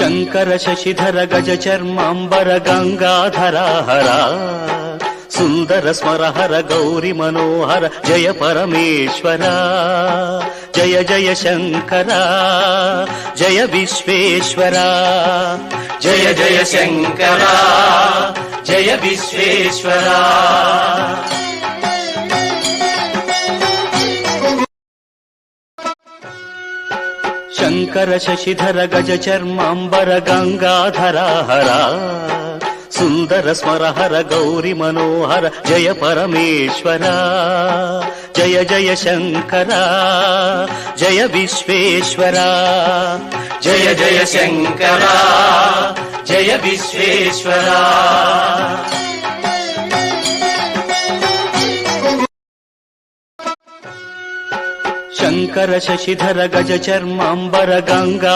शङ्कर शशिधर गज चर्माम्बर गंगाधरा हरा सुंदर स्मर हर गौरी मनोहर जय परमेश्वरा जय जय शंकरा जय विश्वेश्वरा जय जय शंकरा जय विश्वेश्वरा शंकर शशिधर गज चर्मांबर गंगाधरा हरा सुंदर स्मर हर गौरी मनोहर जय परमेश्वरा जय जय शंकरा जय विश्वेश्वरा जय जय शंकरा जय विश्वेश्वरा शंकर शशिधर गज चर्मांबर गंगा